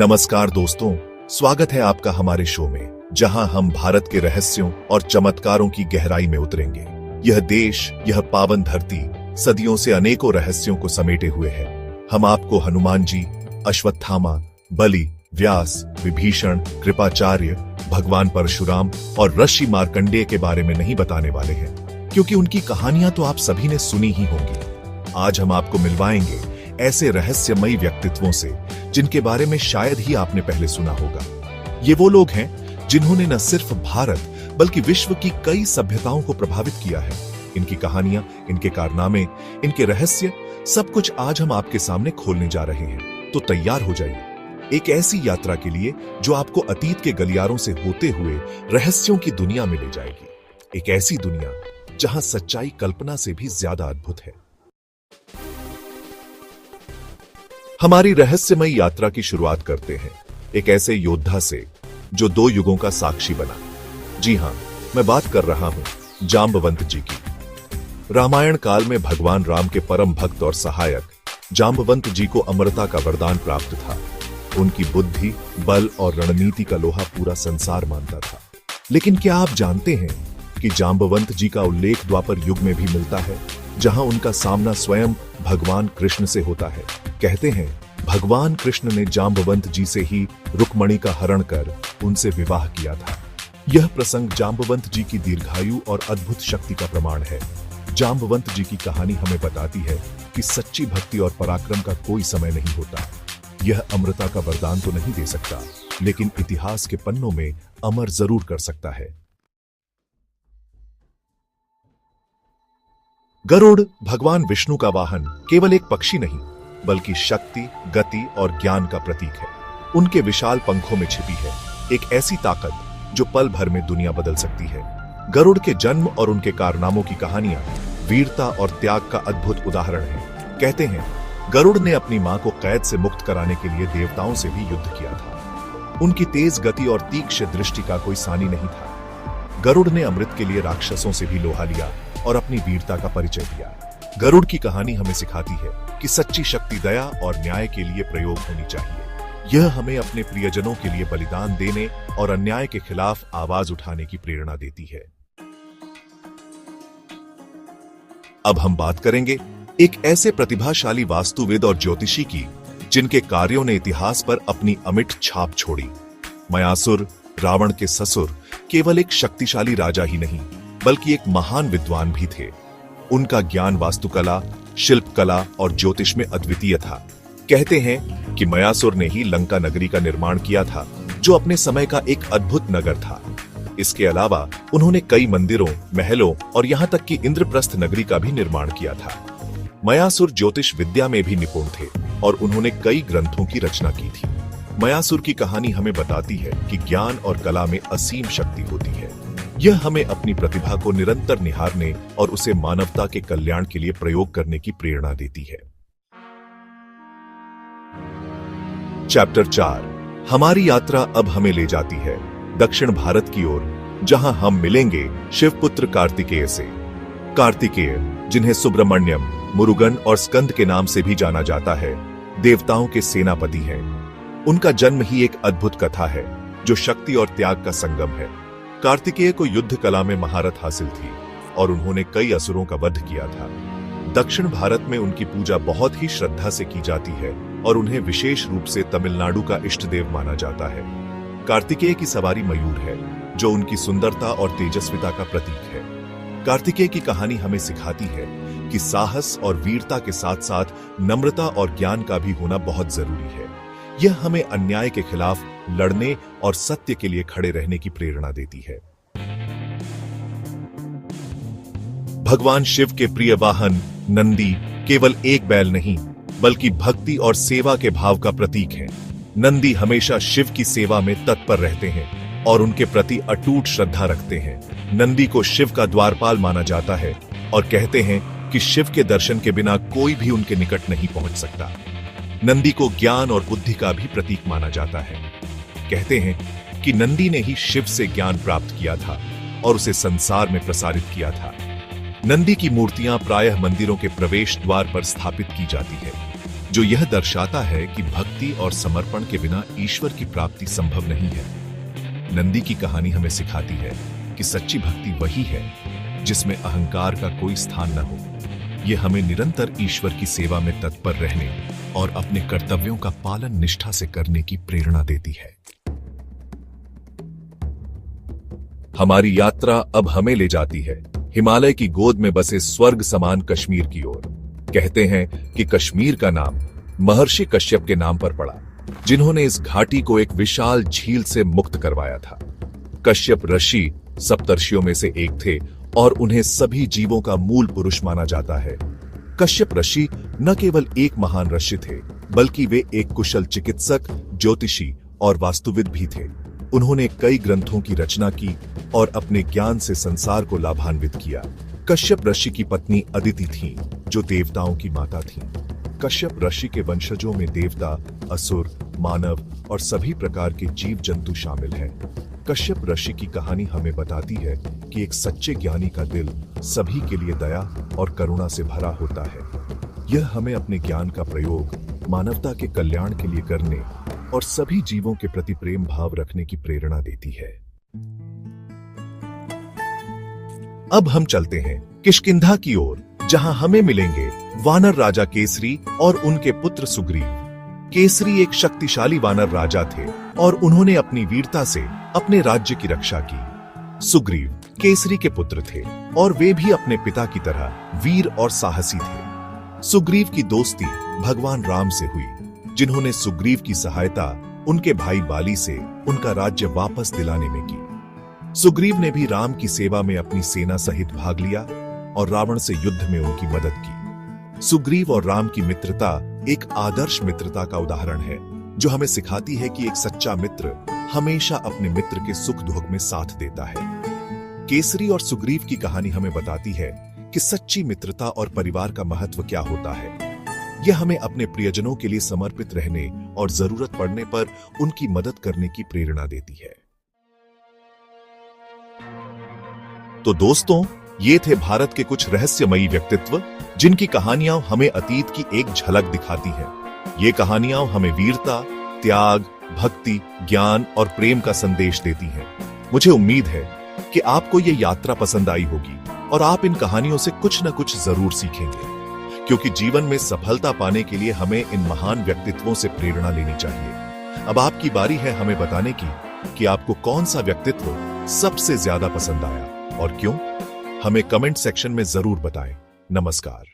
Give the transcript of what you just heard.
नमस्कार दोस्तों, स्वागत है आपका हमारे शो में, जहां हम भारत के रहस्यों और चमत्कारों की गहराई में उतरेंगे। यह देश, यह पावन धरती सदियों से अनेकों रहस्यों को समेटे हुए है। हम आपको हनुमान जी, अश्वत्थामा, बलि, व्यास, विभीषण, कृपाचार्य, भगवान परशुराम और ऋषि मार्कंडेय के बारे में नहीं बताने वाले हैं, क्योंकि उनकी कहानियां तो आप सभी ने सुनी ही होंगी। आज हम आपको मिलवाएंगे ऐसे रहस्यमयी व्यक्तित्वों से जिनके बारे में शायद ही आपने पहले सुना होगा। ये वो लोग हैं जिन्होंने न सिर्फ भारत बल्कि विश्व की कई सभ्यताओं को प्रभावित किया है। इनकी कहानियां, इनके कारनामे, इनके रहस्य, सब कुछ आज हम आपके सामने खोलने जा रहे हैं। तो तैयार हो जाइए एक ऐसी यात्रा के लिए जो आपको अतीत के गलियारों से होते हुए रहस्यों की दुनिया में ले जाएगी। एक ऐसी दुनिया जहां सच्चाई कल्पना से भी ज्यादा अद्भुत है। हमारी रहस्यमयी यात्रा की शुरुआत करते हैं एक ऐसे योद्धा से जो 2 युगों का साक्षी बना। जी हां, मैं बात कर रहा हूं जांबवंत जी की। रामायण काल में भगवान राम के परम भक्त और सहायक जांबवंत जी को अमरता का वरदान प्राप्त था। उनकी बुद्धि, बल और रणनीति का लोहा पूरा संसार मानता था। लेकिन क्या आप जानते हैं कि जांबवंत जी का उल्लेख द्वापर युग में भी मिलता है, जहां उनका सामना स्वयं भगवान कृष्ण से होता है। कहते हैं भगवान कृष्ण ने जांबवंत जी से ही रुक्मणी का हरण कर उनसे विवाह किया था। यह प्रसंग जांबवंत जी की दीर्घायु और अद्भुत शक्ति का प्रमाण है। जांबवंत जी की कहानी हमें बताती है कि सच्ची भक्ति और पराक्रम का कोई समय नहीं होता। यह अमरता का वरदान तो नहीं दे सकता, लेकिन इतिहास के पन्नों में अमर जरूर कर सकता है। गरुड़ भगवान विष्णु का वाहन केवल एक पक्षी नहीं, बल्कि शक्ति, गति और ज्ञान का प्रतीक है। उनके विशाल पंखों में छिपी है एक ऐसी ताकत जो पल भर में दुनिया बदल सकती है। गरुड़ के जन्म और उनके कारनामों की कहानियां वीरता और त्याग का अद्भुत उदाहरण है। कहते हैं गरुड़ ने अपनी मां को कैद से मुक्त कराने के लिए देवताओं से भी युद्ध किया था। उनकी तेज गति और तीक्ष्ण दृष्टि का कोई सानी नहीं था। गरुड़ ने अमृत के लिए राक्षसों से भी लोहा लिया और अपनी वीरता का परिचय दिया। गरुड़ की कहानी हमें सिखाती है कि सच्ची शक्ति दया और न्याय के लिए प्रयोग होनी चाहिए। यह हमें अपने प्रियजनों के लिए बलिदान देने और अन्याय के खिलाफ आवाज उठाने की प्रेरणा देती है। अब हम बात करेंगे एक ऐसे प्रतिभाशाली वास्तुविद और ज्योतिषी की जिनके कार्यों ने इतिहास पर अपनी अमिट छाप छोड़ी। मयासुर, रावण के ससुर, केवल एक शक्तिशाली राजा ही नहीं बल्कि एक महान विद्वान भी थे। उनका ज्ञान वास्तुकला, शिल्पकला और ज्योतिष में अद्वितीय था। कहते हैं कि मयासुर ने ही लंका नगरी का निर्माण किया था, जो अपने समय का एक अद्भुत नगर था। इसके अलावा उन्होंने कई मंदिरों, महलों और यहां तक कि इंद्रप्रस्थ नगरी का भी निर्माण किया था। मयासुर ज्योतिष विद्या में भी निपुण थे और उन्होंने कई ग्रंथों की रचना की थी। मयासुर की कहानी हमें बताती है कि ज्ञान और कला में असीम शक्ति होती है। यह हमें अपनी प्रतिभा को निरंतर निहारने और उसे मानवता के कल्याण के लिए प्रयोग करने की प्रेरणा देती है। चैप्टर 4। हमारी यात्रा अब हमें ले जाती है दक्षिण भारत की ओर, जहां हम मिलेंगे शिवपुत्र कार्तिकेय से। कार्तिकेय, जिन्हें सुब्रमण्यम, मुरुगन और स्कंद के नाम से भी जाना जाता है, देवताओं के सेनापति हैं। उनका जन्म ही एक अद्भुत कथा है जो शक्ति और त्याग का संगम है। कार्तिकेय को युद्ध कला में महारत हासिल थी और उन्होंने कई असुरों का वध किया था। दक्षिण भारत में उनकी पूजा बहुत ही श्रद्धा से की जाती है और उन्हें विशेष रूप से तमिलनाडु का इष्ट देव माना जाता है। कार्तिकेय की सवारी मयूर है, जो उनकी सुंदरता और तेजस्विता का प्रतीक है। कार्तिकेय की कहानी हमें सिखाती है कि साहस और वीरता के साथ साथ नम्रता और ज्ञान का भी होना बहुत जरूरी है। यह हमें अन्याय के खिलाफ लड़ने और सत्य के लिए खड़े रहने की प्रेरणा देती है। भगवान शिव के प्रिय वाहन नंदी केवल एक बैल नहीं बल्कि भक्ति और सेवा के भाव का प्रतीक है। नंदी हमेशा शिव की सेवा में तत्पर रहते हैं और उनके प्रति अटूट श्रद्धा रखते हैं। नंदी को शिव का द्वारपाल माना जाता है और कहते हैं कि शिव के दर्शन के बिना कोई भी उनके निकट नहीं पहुंच सकता। नंदी को ज्ञान और बुद्धि का भी प्रतीक माना जाता है। कहते हैं कि नंदी ने ही शिव से ज्ञान प्राप्त किया था और उसे संसार में प्रसारित किया था। नंदी की मूर्तियां प्रायः मंदिरों के प्रवेश द्वार पर स्थापित की जाती है। जो यह दर्शाता है कि भक्ति और समर्पण के बिना ईश्वर की प्राप्ति संभव नहीं है। नंदी की कहानी हमें सिखाती है कि सच्ची भक्ति वही है जिसमें अहंकार का कोई स्थान न हो। यह हमें निरंतर ईश्वर की सेवा में तत्पर रहने और अपने कर्तव्यों का पालन निष्ठा से करने की प्रेरणा देती है। हमारी यात्रा अब हमें ले जाती है हिमालय की गोद में बसे स्वर्ग समान कश्मीर की ओर। कहते हैं कि कश्मीर का नाम महर्षि कश्यप के नाम पर पड़ा, जिन्होंने इस घाटी को एक विशाल झील से मुक्त करवाया था। कश्यप ऋषि सप्तर्षियों में से एक थे और उन्हें सभी जीवों का मूल पुरुष माना जाता है। कश्यप ऋषि न केवल एक महान ऋषि थे, बल्कि वे एक कुशल चिकित्सक, ज्योतिषी और वास्तुविद भी थे। उन्होंने कई ग्रंथों की रचना की और अपने ज्ञान से संसार को लाभान्वित किया। कश्यप ऋषि की पत्नी अदिति थीं, जो देवताओं की माता थीं। कश्यप ऋषि के वंशजों में देवता, असुर, मानव और सभी प्रकार के जीव जंतु शामिल हैं। कश्यप ऋषि की कहानी हमें बताती है कि एक सच्चे ज्ञानी का दिल सभी के लिए दया और करुणा से भरा होता है। यह हमें अपने ज्ञान का प्रयोग मानवता के कल्याण के लिए करने और सभी जीवों के प्रति प्रेम भाव रखने की प्रेरणा देती है। अब हम चलते हैं किष्किंधा की ओर, जहां हमें मिलेंगे वानर राजा केसरी और उनके पुत्र सुग्रीव। केसरी एक शक्तिशाली वानर राजा थे और उन्होंने अपनी वीरता से अपने राज्य की रक्षा की। सुग्रीव केसरी के पुत्र थे और वे भी अपने पिता की तरह वीर और साहसी थे। सुग्रीव की दोस्ती भगवान राम से हुई, जिन्होंने सुग्रीव की सहायता उनके भाई बाली से उनका राज्य वापस दिलाने में की। सुग्रीव ने भी राम की सेवा में अपनी सेना सहित भाग लिया और रावण से युद्ध में उनकी मदद की। सुग्रीव और राम की मित्रता एक आदर्श मित्रता का उदाहरण है, जो हमें सिखाती है कि एक सच्चा मित्र हमेशा अपने मित्र के सुख दुख में साथ देता है। केसरी और सुग्रीव की कहानी हमें बताती है कि सच्ची मित्रता और परिवार का महत्व क्या होता है। यह हमें अपने प्रियजनों के लिए समर्पित रहने और जरूरत पड़ने पर उनकी मदद करने की प्रेरणा देती है। तो दोस्तों, ये थे भारत के कुछ रहस्यमयी व्यक्तित्व, जिनकी कहानियां हमें अतीत की एक झलक दिखाती हैं। ये कहानियां हमें वीरता, त्याग, भक्ति, ज्ञान और प्रेम का संदेश देती हैं। मुझे उम्मीद है कि आपको ये यात्रा पसंद आई होगी और आप इन कहानियों से कुछ न कुछ जरूर सीखेंगे, क्योंकि जीवन में सफलता पाने के लिए हमें इन महान व्यक्तित्वों से प्रेरणा लेनी चाहिए। अब आपकी बारी है हमें बताने की कि आपको कौन सा व्यक्तित्व सबसे ज्यादा पसंद आया और क्यों। हमें कमेंट सेक्शन में जरूर बताएं। नमस्कार।